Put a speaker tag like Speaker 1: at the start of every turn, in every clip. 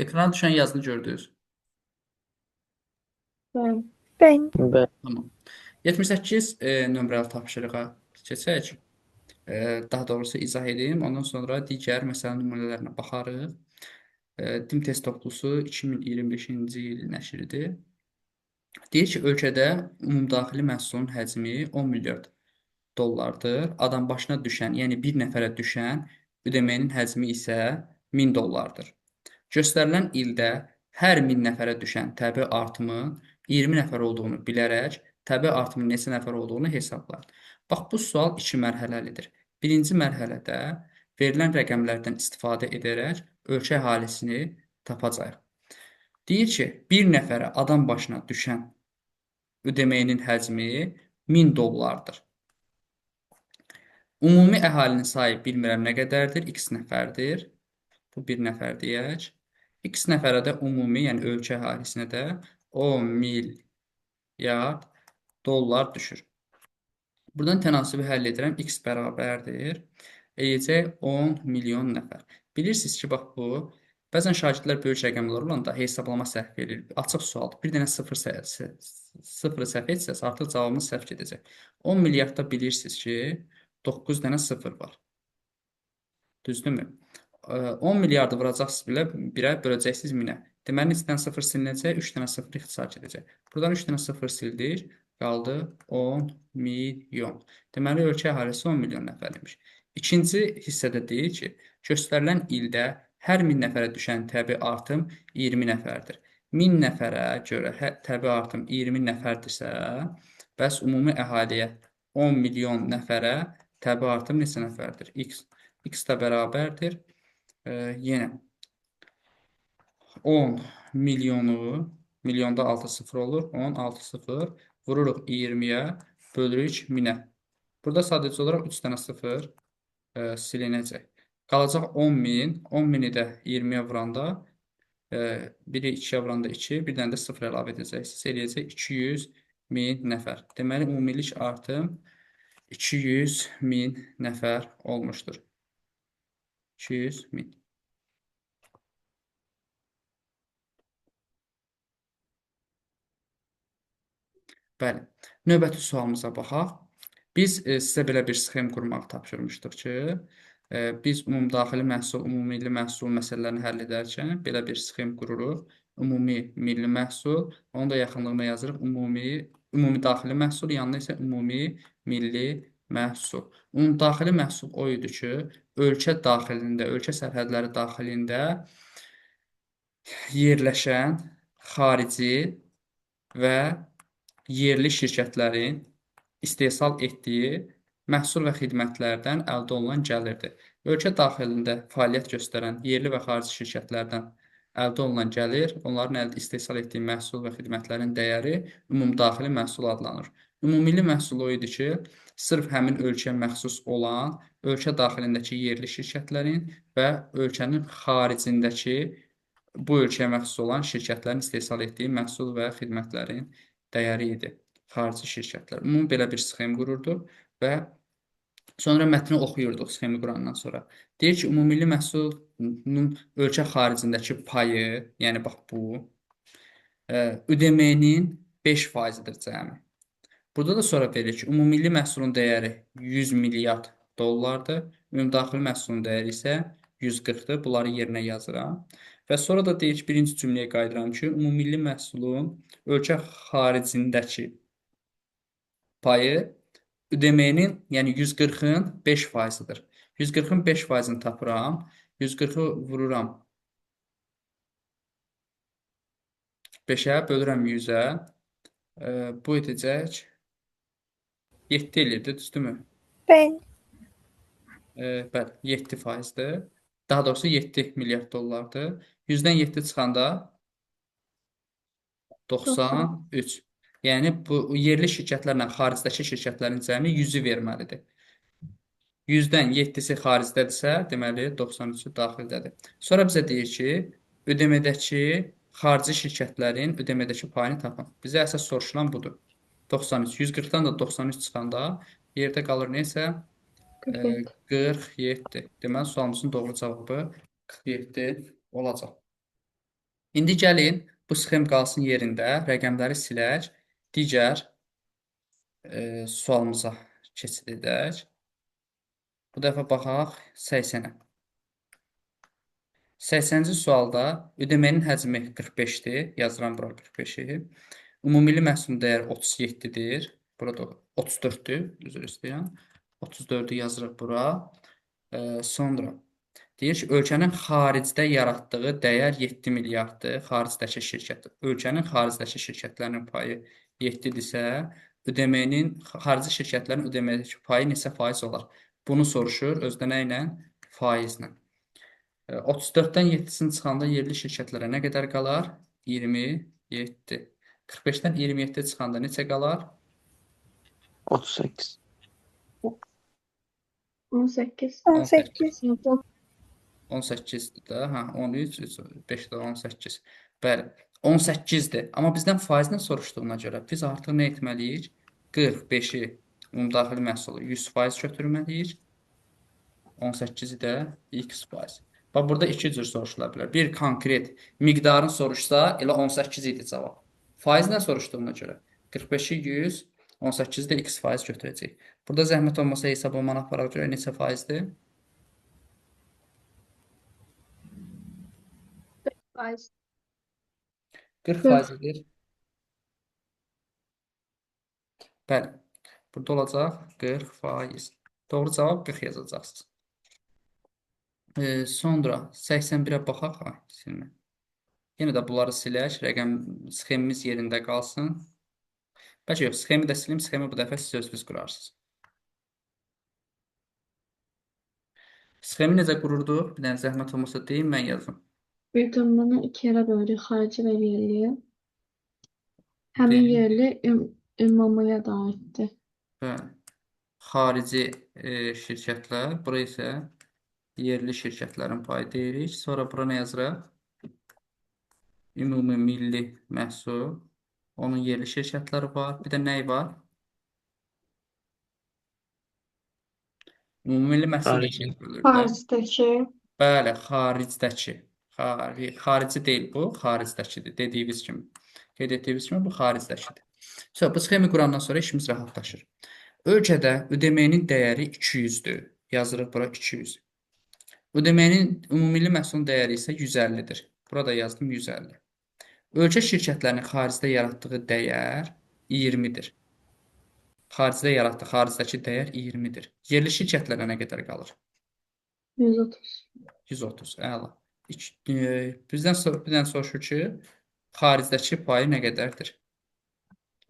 Speaker 1: Ekrana düşən yazını gördünüz.
Speaker 2: Ben
Speaker 3: Bəli.
Speaker 1: Tamam. 78 nömrəli tapşırığa keçək. Daha doğrusu izah edeyim. Ondan sonra digər məsələ nümunələrinə baxarıq. DİM test toplusu 2025-ci il nəşridir. Deyir ki, ölkədə ümumdaxili məhsulun həcmi 10 milyard dollardır. Adam başına düşən, yəni bir nəfərə düşən ödəmənin həcmi isə 1000 dollardır. Göstərilən ildə hər 1000 nəfərə düşən təbii artımın 20 nəfər olduğunu bilərək, təbii artımın neçə nəfər olduğunu hesablayın. Bax, bu sual iki mərhələlidir. Birinci mərhələdə verilən rəqəmlərdən istifadə edərək ölkə əhalisini tapacağıq. Deyir ki, bir nəfərə adam başına düşən ödəməyinin həcmi 1000 dollardır. Ümumi əhalinin sayı bilmirəm nə qədərdir, x nəfərdir. Bu bir nəfər deyək. X nəfərə də ümumi, yəni ölkə əhalisinə də 10 milyard dollar düşür. Buradan tənasibi həll edirəm. X bərabərdir. Eləyəcək 10 milyon nəfər. Bilirsiniz ki, bax bu, bəzən şagirdlər böyük rəqəmlər olanda hesablama səhv edir. Açıq sualdır. Bir dənə sıfır səhv etsəz, artıq cavabınız səhv gedəcək. 10 milyardda bilirsiniz ki, 9 dənə sıfır var. Düzdürmü? 10 milyardı vuracaqsınız bilə, birə böləcəksiniz 1000-ə. Deməli, 2 dənə sıfır silinəcək, 3 dənə sıfır ixtisar gedəcək. Buradan 3 dənə sıfır sildik, qaldı 10 milyon. Deməli, ölkə əhalisi 10 milyon nəfərmiş. İkinci hissədə deyir ki, göstərilən ildə hər 1000 nəfərə düşən təbii artım 20 nəfərdir. 1000 nəfərə görə təbii artım 20 nəfərdirsə, bəs ümumi əhaliyə 10 milyon nəfərə təbii artım neçə nəfərdir? X də bərabərdir. Yenə 10 milyonu, milyonda 6 sıfır olur. 10, 6 sıfır. Vururuq 20-yə, bölürük 1000-ə. Burada sadəcə olaraq 3 dənə sıfır silinəcək. Qalacaq 10 min. 10 mini də 20-yə vuranda, biri 2-yə vuranda 2, bir dənə də sıfır əlavə edəcəksiniz. Eləyəcək 200 min nəfər. Deməli, ümumilik artım 200 min nəfər olmuşdur. 200 min. Bəli. Növbəti sualımıza baxaq. Biz sizə belə bir sxem qurmaq tapşırmışdıq ki, biz ümumdaxili məhsul, ümummilli məhsul məsələlərini həll edərkən belə bir sxem qururuq. Ümumi milli məhsul, onun da yaxınlığına yazırıq ümumi daxili məhsul, yanına isə ümumi milli məhsul. Ümumdaxili məhsul o idi ki, ölkə daxilində, ölkə sərhədləri daxilində yerləşən xarici və yerli şirkətlərin istehsal etdiyi məhsul və xidmətlərdən əldə olunan gəlirdir. Ölkə daxilində fəaliyyət göstərən yerli və xarici şirkətlərdən əldə olunan gəlir, onların istehsal etdiyi məhsul və xidmətlərin dəyəri ümumdaxili məhsul adlanır. Ümummilli məhsul o idi ki, sırf həmin ölkəyə məxsus olan, ölkə daxilindəki yerli şirkətlərin və ölkənin xaricindəki bu ölkəyə məxsus olan şirkətlərin istehsal etdiyi məhsul və xidmətlərin dəyəri idi. Xarici şirkətlər. Ümumi belə bir sxem qururduq və sonra mətni oxuyurduq sxemi qurandan sonra. Deyir ki, ümummilli məhsulun ölkə xaricindəki payı, yəni bax bu, ödəməyinin 5%-dir cəmi. Burada da sonra verir ki, ümummilli məhsulun dəyəri 100 milyard dollardır, ümumdaxili məhsulun dəyəri isə 140-dır. Bunları yerinə yazıram. Və sonra da deyir ki, birinci cümləyə qayıdıram ki, ümummilli məhsulun ölkə xaricindəki payı ödəməyinin, yəni 140-ın 5%-dır. 140-ın 5%-ni tapıram. 140-ı vururam 5-ə, bölürəm 100-ə. Bu edəcək 7 eləyirdi, düzdürmü?
Speaker 2: ben
Speaker 1: Bəli, 7%-dir. Daha doğrusu 7 milyard dollardır. 100-dən 7 çıxanda
Speaker 2: 90.
Speaker 1: 93. Yəni bu yerli şirkətlərlə xaricdəki şirkətlərin cəmi 100-ü verməlidir. 100-dən 7-si xaricdədirsə, deməli 93-ü daxildədir. Sonra bizə deyir ki, ödəmədəki xarici şirkətlərin ödəmədəki payını tapın. Bizə əsas soruşulan budur. 93, 140-dan da 93 çıxanda yerdə qalır neysə
Speaker 2: 47.
Speaker 1: 47. Deməli, sualımızın doğru cavabı 47 olacaq. İndi gəlin bu sxem qalsın yerində, rəqəmləri silək, digər sualımıza keçid edək. Bu dəfə baxaq 80-ə. 80-ci sualda ödəmənin həcmi 45-dir. Yazıram bura 45-i. Ümumilli məhsulun dəyəri 37-dir. Burada 34-dür. Üzr istəyirəm. 34-ü yazırıq bura. Sonra deyir ki, ölkənin xaricdə yaratdığı dəyər 7 milyarddır. Xaricdəki şirkət. Ölkənin xaricdəki şirkətlərinin payı 7-dirsə, ödəmənin xarici şirkətlərin ödəmədəki payı neçə faiz olar? Bunu soruşur. Özdə nə ilə? Faizlə. 34-dən 7-sini çıxanda yerli şirkətlərə nə qədər qalar? 27. 45-dən 27 çıxanda neçə qalar?
Speaker 3: 38.
Speaker 2: 18.
Speaker 1: 18.
Speaker 2: 18.
Speaker 1: 18-dir də. Hə, 13, 5 də 18. Bəli, 18-dir. Amma bizdən faizlə soruşduğuna görə biz artıq nə etməliyik? 45-i ümumdaxili məhsulu 100% götürməliyik. 18-i də x faiz. Bax, burada iki cür soruşula bilər. Bir konkret miqdarın soruşsa, elə 18 idi cavab. Faizlə soruşduğuna görə 45-i 100, 18-i də x faiz götürəcək. Burada zəhmət olmasa hesablamaını aparaq görə neçə faizdir?
Speaker 2: Faiz.
Speaker 1: 40 faizidir. Bəli. Burada olacaq 40 faiz. Doğru cavab 40 yazacaqsınız. Sonra 81-ə baxaq. Ha, silmə. Yenə də bunları silək. Rəqəm sxemimiz yerində qalsın. Bəlkə yox, sxemi də silim. Sxemi bu dəfə siz özünüz qurarsınız. Sxemi necə qururduq? Bir dənə zəhmət olmasa deyin, mən yazım.
Speaker 4: Büyütümünü iki yere böldük. Xarici ve yerli. Həmin
Speaker 1: Deyin.
Speaker 4: yerli ümumluya da aiddir.
Speaker 1: Bəli. Xarici şirkətlər. Bura isə yerli şirkətlərin payı deyirik. Sonra bura nə yazırıq? Ümumi milli məhsul. Onun yerli şirkətləri var. Bir də nəyi var? Ümumilli məhsul
Speaker 3: Xarici.
Speaker 1: neçəyə bölünür də?
Speaker 4: Xaricdəki
Speaker 1: Bəli, xaricdəki. Xarici deyil bu, xaricdəkidir. Dediyimiz kimi. Qeyd etdiyimiz kimi bu xaricdəkidir. Bu sxemi qurandan sonra işimiz rahatlaşır. Ölkədə ödəməyin dəyəri 200-dür. Yazırıq bura 200. Ödəməyin ümumilli məhsulun dəyəri isə 150-dir. Burada yazdım 150. Ölkə şirkətlərinin xaricdə yaratdığı dəyər 20-dir. Xaricdə yaratdığı, xaricdəki dəyər 20-dir. Yerli şirkətlərə nə qədər qalır?
Speaker 4: 130.
Speaker 1: 130, əla. Bizdən bir dənə soruşur ki, xaricdəki payı nə qədərdir?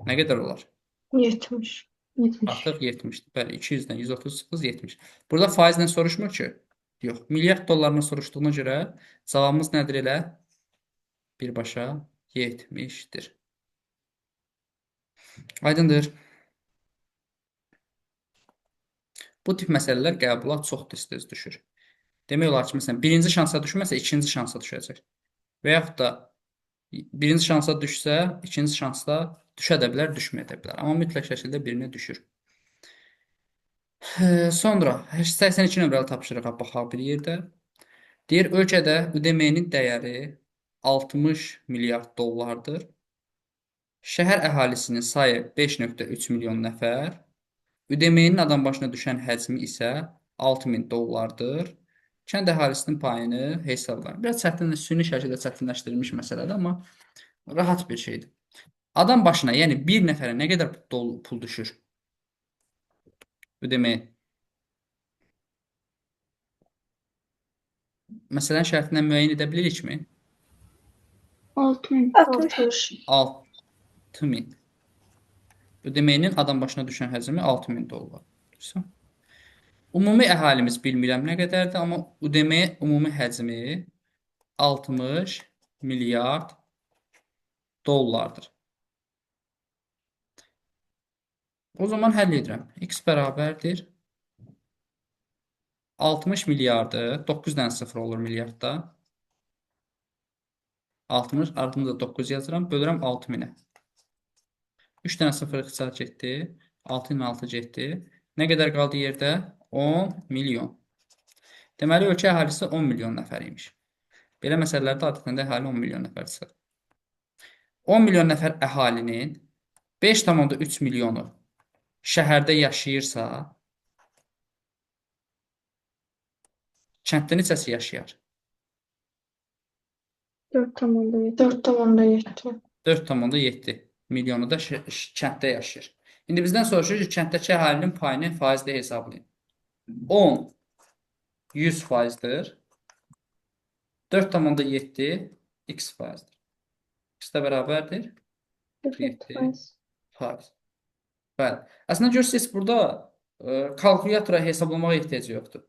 Speaker 1: Nə qədər olar?
Speaker 4: 70. 70.
Speaker 1: Artıq 70-dir. Bəli, 200-dən 130 çıxız 70. Burada faizlə soruşmur ki? Yox. Milyard dollarına soruşduğuna görə cavabımız nədir elə? Birbaşa 70-dir. Aydındır. Bu tip məsələlər qəbula çox tez-tez düşür. Demək olar ki, məsələn, birinci şansa düşməsə, ikinci şansa düşəcək. Və yaxud da birinci şansa düşsə, ikinci şansda düşə də bilər, düşməyə də bilər. Amma mütləq şəkildə birinə düşür. Sonra 82 nömrəli tapşırığa baxaq bir yerdə. Deyir, ölkədə ödəməyin dəyəri 60 milyard dollardır. Şəhər əhalisinin sayı 5,3 milyon nəfər. Ödəməyin adam başına düşən həcmi isə 6000 dollardır. Kənd əhalisinin payını hesablayın. Biraz çətin, süni şəkildə çətinləşdirilmiş məsələdir, amma rahat bir şeydir. Adam başına, yəni bir nəfərə nə qədər pul düşür? Ödəməyin. Məsələn, şərtindən müəyyən edə bilirikmi?
Speaker 4: 6000.
Speaker 2: 60.
Speaker 1: 6000. Ödəməyinin adam başına düşən həcmi 6000 dollar. Ümumi əhalimiz bilmirəm nə qədərdir, amma ödəməyə ümumi həcmi 60 milyard dollardır. O zaman həll edirəm. X bərabərdir 60 milyardı, 9 dənə sıfır olur milyardda. 60, ardında 9 yazıram, bölürəm 6000-ə. 3 dənə sıfır ixtisar getdi, 6 ilə 6 getdi. Nə qədər qaldı yerdə? 10 milyon. Deməli, ölkə əhalisi 10 milyon nəfər imiş. Belə məsələlərdə adətən də əhali 10 milyon nəfərdirsə. 10 milyon nəfər əhalinin 5,3 milyonu şəhərdə yaşayırsa, kənddə neçəsi yaşayar?
Speaker 4: 4,7.
Speaker 2: 4,7.
Speaker 1: 4,7 milyonu da kənddə yaşayır. İndi bizdən soruşur ki, kənddəki əhalinin payını faizlə hesablayın. 10 100%dir. 4,7 x faizdir. X də bərabərdir
Speaker 4: 47%.
Speaker 1: faiz. Bəli. Əslində görürsünüz burada kalkulyatora hesablamağa ehtiyac yoxdur.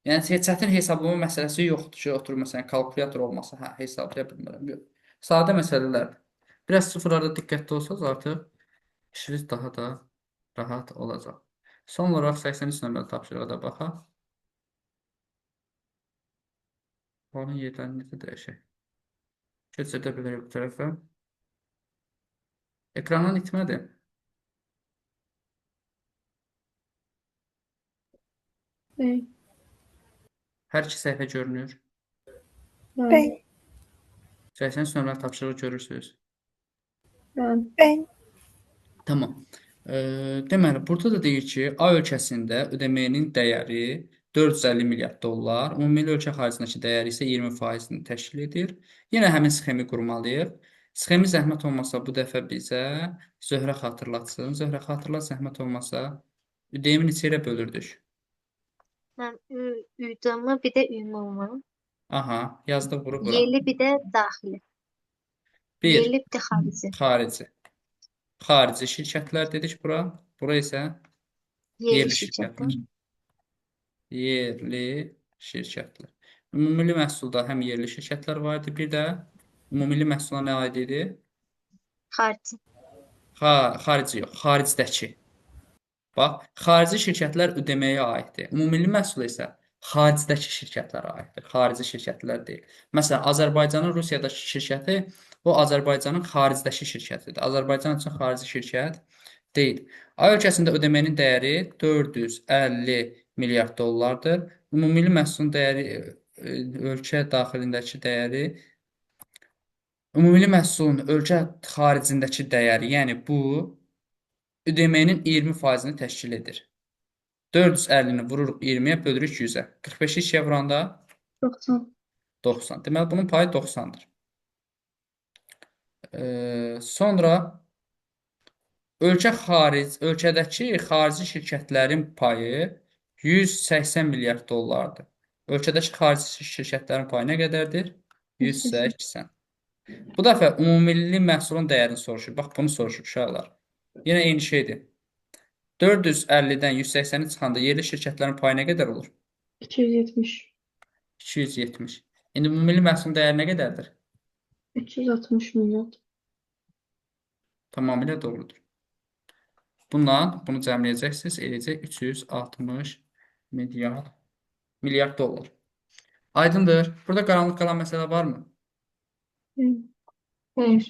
Speaker 1: Yəni çətin hesablama məsələsi yoxdur ki, oturub məsələn kalkulyator olmasa, hə, hesablaya bilmirəm. Yox. Sadə məsələlərdir. Biraz sıfırlarda diqqətli olsanız artıq işiniz daha da rahat olacaq. Son olaraq 83 nömrəli tapşırığa da baxaq. Onun yerlərini necə dəyişək? Keçidə bilərik bu tərəfə. Ekrandan itmədi.
Speaker 4: Bəli.
Speaker 1: Hər iki səhifə görünür.
Speaker 4: Bəli.
Speaker 2: Bəli.
Speaker 1: 83 nömrəli tapşırığı görürsünüz.
Speaker 4: Bəli.
Speaker 2: Bəli.
Speaker 1: Tamam. Deməli, burada da deyir ki, A ölkəsində ödəməyin dəyəri 450 milyard dollar, ümumilli ölkə xaricindəki dəyəri isə 20%-ni təşkil edir. Yenə həmin sxemi qurmalıyıq. Sxemi zəhmət olmasa bu dəfə bizə Zöhrə xatırlatsın. Zöhrə xatırlat zəhmət olmasa ödəyimi neçə ilə bölürdük?
Speaker 3: Mən üdümü bir də ümumi.
Speaker 1: Aha, yazdıq bura bura.
Speaker 3: Yerli bir də daxili.
Speaker 1: 1.
Speaker 3: Yerli bir də xarici.
Speaker 1: Xarici. Xarici şirkətlər dedik bura. Bura isə
Speaker 3: Yerli
Speaker 1: yerli
Speaker 3: şirkətlər.
Speaker 1: şirkətlər. Yerli şirkətlər. Ümumilli məhsulda həm yerli şirkətlər var idi, bir də ümumilli məhsula nə aid idi?
Speaker 3: Xarici.
Speaker 1: Xarici yox, xaricdəki. Bax, xarici şirkətlər ödəməyə aiddir. Ümumilli məhsul isə xaricdəki şirkətlərə aiddir. Xarici şirkətlər deyil. Məsələn, Azərbaycanın Rusiyadakı şirkəti o Azərbaycanın xaricdəki şirkətidir. Azərbaycan üçün xarici şirkət deyil. A ölkəsində ödəmənin dəyəri 450 milyard dollardır. Ümumilli məhsulun dəyəri ölkə daxilindəki dəyəri ümumilli məhsulun ölkə xaricindəki dəyəri, yəni bu ödəmənin 20%-ni təşkil edir. 450-ni vururuq 20-yə, bölürük 100-ə. 45-i 2-yə vuranda
Speaker 4: 90.
Speaker 1: 90. Deməli, bunun payı 90-dır. Sonra ölkədəki xarici şirkətlərin payı 180 milyard dollardır. Ölkədəki xarici şirkətlərin payı nə qədərdir? 180. Bu dəfə ümumilli məhsulun dəyərini soruşur. Bax, bunu soruşur uşaqlar. Yenə eyni şeydir. 450-dən 180-i çıxanda yerli şirkətlərin payı nə qədər olur?
Speaker 4: 270.
Speaker 1: 270. İndi ümumilli məhsulun dəyəri nə qədərdir?
Speaker 4: 360 milyon.
Speaker 1: Tamamilə doğrudur. Bundan bunu cəmləyəcəksiniz, eləyəcək 360 milyard dollar. Aydındır. Burada qaranlıq qalan məsələ varmı?
Speaker 4: Xeyr.